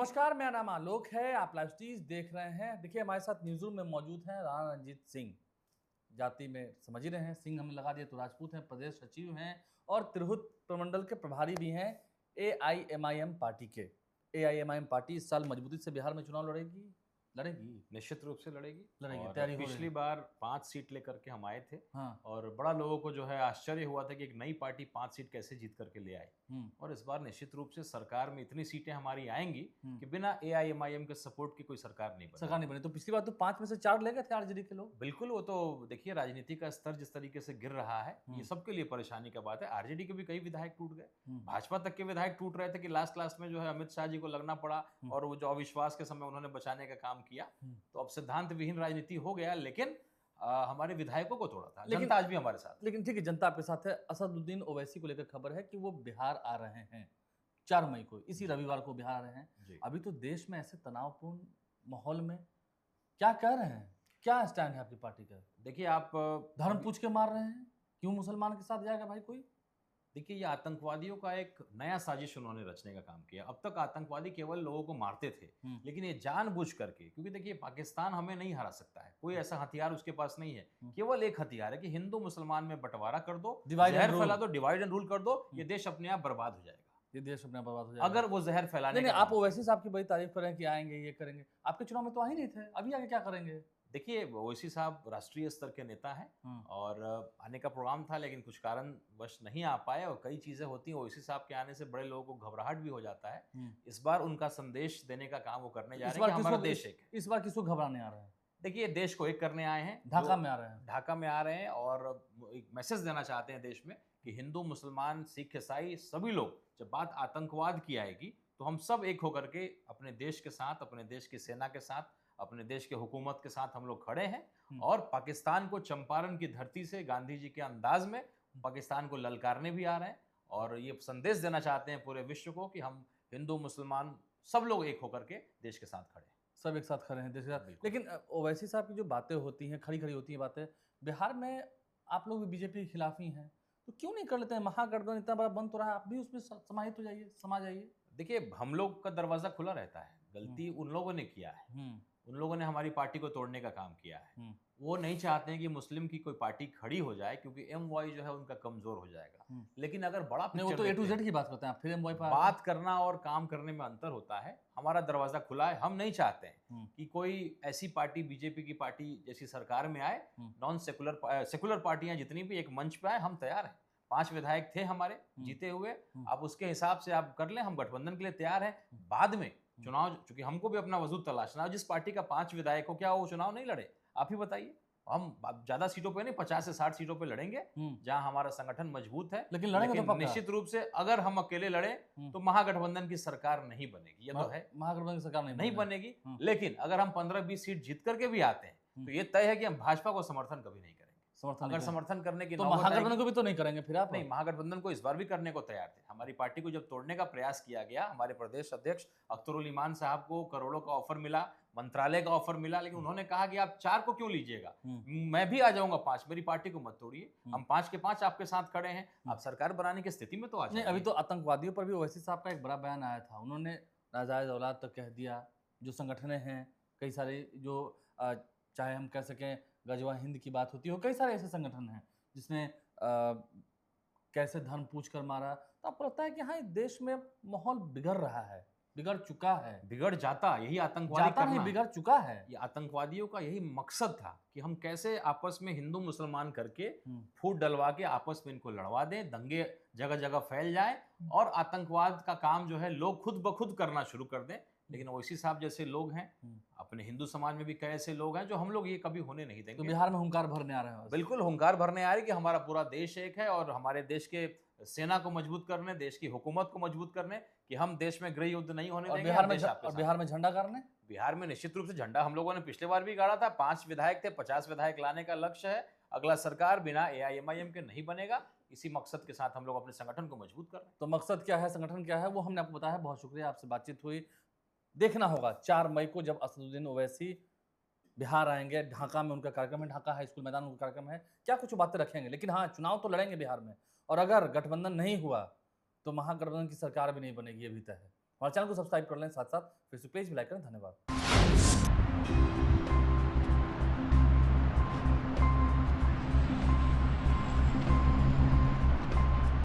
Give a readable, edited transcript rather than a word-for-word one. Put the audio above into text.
नमस्कार, मेरा नाम आलोक है। आप लाइव स्टीज देख रहे हैं। देखिए, हमारे साथ न्यूज़ रूम में मौजूद हैं राणा रंजीत सिंह। जाति में समझ ही रहे हैं, सिंह हमने लगा दिया तो राजपूत हैं, प्रदेश सचिव हैं और तिरहुत प्रमंडल के प्रभारी भी हैं एआईएमआईएम पार्टी के। एआईएमआईएम पार्टी इस साल मजबूती से बिहार में चुनाव लड़ेगी। निश्चित रूप से लड़ेगी। लड़ेगी, और तैयारी हो रही पिछली है। बार 5 सीट लेकर के हम आए थे। हाँ। और बड़ा लोगों को जो है आश्चर्य हुआ था कि एक नई पार्टी 5 सीट कैसे जीत करके ले आई। और इस बार निश्चित रूप से सरकार में इतनी सीटें हमारी आएंगी कि बिना एआईएमआईएम के सपोर्ट की कोई सरकार नहीं सरकार नहीं बनी तो पिछली बार तो 5 में से 4 ले गए थे आरजेडी के लोग। बिल्कुल, वो तो देखिए राजनीति का स्तर जिस तरीके से गिर रहा है ये सबके लिए परेशानी का बात है। आरजेडी के भी कई विधायक टूट गए, भाजपा तक के विधायक टूट रहे थे कि लास्ट में जो है अमित शाह जी को लगना पड़ा और वो जो अविश्वास के समय उन्होंने बचाने का काम किया। तो अब सिद्धांत विहीन राजनीति हो गया, लेकिन हमारे विधायकों को तोड़ा था। जनता आज भी हमारे साथ। लेकिन ठीक है, जनता आपके साथ है। असदुद्दीन ओवैसी को लेकर खबर है कि वो बिहार आ रहे हैं 4 मई को, इसी रविवार को बिहार आ रहे हैं। अभी तो देश में ऐसे तनावपूर्ण माहौल में क्या कह रहे हैं, क्या स्टैंड है आपकी पार्टी का? देखिए, आप धर्म पूछ के मार रहे हैं, क्यों मुसलमान के साथ जाएगा भाई कोई? देखिए, ये आतंकवादियों का एक नया साजिश उन्होंने रचने का काम किया। अब तक आतंकवादी केवल लोगों को मारते थे, लेकिन ये जानबूझ करके, क्योंकि देखिए पाकिस्तान हमें नहीं हरा सकता है, कोई ऐसा हथियार उसके पास नहीं है। केवल एक हथियार है कि हिंदू मुसलमान में बंटवारा कर दो, जहर फैला दो, डिवाइड एंड रूल कर दो, ये देश अपने आप बर्बाद हो जाएगा। ये देश अपने आप बर्बाद हो जाएगा अगर वो जहर फैलाने नहीं, आप ओवैसी साहब की बड़ी तारीफ करें कि आएंगे, ये करेंगे। आपके चुनाव में तो आ ही नहीं थे, अभी आगे क्या करेंगे? देखिए, ओवैसी साहब राष्ट्रीय स्तर के नेता हैं और आने का प्रोग्राम था, लेकिन कुछ कारणवश नहीं आ पाए। और कई चीजें होती हैं, ओवैसी साहब के आने से बड़े लोगों को घबराहट भी हो जाता है। इस बार उनका संदेश देने का काम वो करने जा रहे हैं कि हमारा देश एक है। इस बार किसको घबराने आ रहे हैं? देखिए, देश को एक करने आए हैं, ढाका में आ रहे हैं। ढाका में आ रहे हैं और एक मैसेज देना चाहते हैं देश में कि हिंदू मुसलमान सिख ईसाई सभी लोग, जब बात आतंकवाद की आएगी तो हम सब एक होकर के अपने देश के साथ, अपने देश की सेना के साथ, अपने देश के हुकूमत के साथ हम लोग खड़े हैं। और पाकिस्तान को चंपारण की धरती से गांधी जी के अंदाज में पाकिस्तान को ललकारने भी आ रहे हैं। और ये संदेश देना चाहते हैं पूरे विश्व को कि हम हिंदू मुसलमान सब लोग एक होकर के देश के साथ खड़े हैं। सब एक साथ खड़े हैं देश के साथ। लेकिन ओवैसी साहब की जो बातें होती हैं, खड़ी खड़ी होती हैं बातें, बिहार में आप लोग भी बीजेपी के खिलाफ ही हैं, तो क्यों नहीं कर लेते हैं? महागठबंधन इतना बड़ा बन तो रहा है, आप भी उसमें समाहित हो जाइए, समा जाइए। देखिए, हम लोग का दरवाजा खुला रहता है। गलती उन लोगों ने किया है, उन लोगों ने हमारी पार्टी को तोड़ने का काम किया है। वो नहीं चाहते हैं कि मुस्लिम की कोई पार्टी खड़ी हो जाए, क्योंकि एमवाई जो है उनका कमजोर हो जाएगा। लेकिन अगर बड़ा नहीं, वो तो ए टू जेड की बात करते हैं, फिर एमवाई पर बात करना और काम करने में अंतर होता है। हमारा दरवाजा खुला है, हम नहीं चाहते हैं कि कोई ऐसी पार्टी बीजेपी की पार्टी जैसी सरकार में आए। नॉन सेकुलर पार्टियां जितनी भी एक मंच पे आए, हम तैयार हैं। 5 विधायक थे हमारे जीते हुए, आप उसके हिसाब से आप कर लें, हम गठबंधन के लिए तैयार हैं। बाद में चुनाव, चूंकि हमको भी अपना वजूद तलाशना है, जिस पार्टी का 5 विधायक हो, क्या वो चुनाव नहीं लड़े? आप ही बताइए। हम ज्यादा सीटों पे नहीं, 50 से 60 सीटों पे लड़ेंगे जहां हमारा संगठन मजबूत है। लेकिन लड़ेंगे तो पक्का। निश्चित रूप से अगर हम अकेले लड़े तो महागठबंधन की सरकार नहीं बनेगी। ये तो है, महागठबंधन की सरकार नहीं बनेगी। लेकिन अगर हम 15-20 सीट जीत करके भी आते हैं तो ये तय है कि हम भाजपा को समर्थन कभी नहीं करेंगे। अगर समर्थन करने की तो महागठबंधन को भी तो नहीं करेंगे फिर आप? नहीं, महागठबंधन को इस बार भी करने को तैयार थे। हमारी पार्टी को जब तोड़ने का प्रयास किया गया, हमारे प्रदेश अध्यक्ष अख्तरुल ईमान साहब को करोड़ों का ऑफर मिला, मंत्रालय का ऑफर मिला, लेकिन उन्होंने कहा कि आप 4 को क्यों लीजिएगा, मैं भी आ जाऊंगा 5, मेरी पार्टी को मत तोड़िए, हम 5 के 5 आपके साथ खड़े हैं। आप सरकार बनाने की स्थिति में तो आ जाइए। अभी तो आतंकवादियों पर भी ओवैसी साहब का एक बड़ा बयान आया था, उन्होंने नाजायज औलाद तक कह दिया। जो संगठन हैं कई सारे, जो चाहे हम कह सकें गजवा हिंद की बात होती हो, कई सारे ऐसे संगठन हैं जिसने कैसे धर्म पूछ कर मारा। तो आपको लगता है कि हाँ, देश में माहौल बिगड़ रहा है, बिगड़ चुका है? बिगड़ जाता, यही आतंकवादी जाता नहीं, बिगड़ चुका है। ये आतंकवादियों का यही मकसद था कि हम कैसे आपस में हिंदू मुसलमान करके फूट डलवा के आपस में इनको लड़वा दें, दंगे जगह जगह फैल जाए और आतंकवाद का काम जो है लोग खुद ब खुद करना शुरू कर दें। लेकिन ओवैसी साहब जैसे लोग हैं, अपने हिंदू समाज में भी कई ऐसे लोग हैं जो हम लोग ये कभी होने नहीं देंगे। तो बिहार में हुंकार भरने आ रहे हैं? बिल्कुल हुंकार भरने आ रही कि हमारा पूरा देश एक है और हमारे देश के सेना को मजबूत करने, देश की हुकूमत को मजबूत करने, कि हम देश में गृह युद्ध नहीं होने देंगे। बिहार में झंडा गाड़ने? बिहार में निश्चित रूप से झंडा हम लोगों ने पिछले बार भी गाड़ा था। 5 विधायक थे, 50 विधायक लाने का लक्ष्य है। अगला सरकार बिना एआईएमआईएम के नहीं बनेगा। इसी मकसद के साथ हम लोग अपने संगठन को मजबूत कर रहे हैं। तो मकसद क्या है, संगठन क्या है, वो हमने आपको बताया। बहुत शुक्रिया, आपसे बातचीत हुई। देखना होगा 4 मई को जब असदुद्दीन ओवैसी बिहार आएंगे, ढाका में उनका कार्यक्रम है, ढाका हाई स्कूल मैदान उनका कार्यक्रम है, क्या कुछ बातें रखेंगे। लेकिन हाँ, चुनाव तो लड़ेंगे बिहार में, और अगर गठबंधन नहीं हुआ तो महागठबंधन की सरकार भी नहीं बनेगी, ये भी तय है। हमारे चैनल को सब्सक्राइब कर लें, साथ साथ फेसबुक पेज भी लाइक करें। धन्यवाद।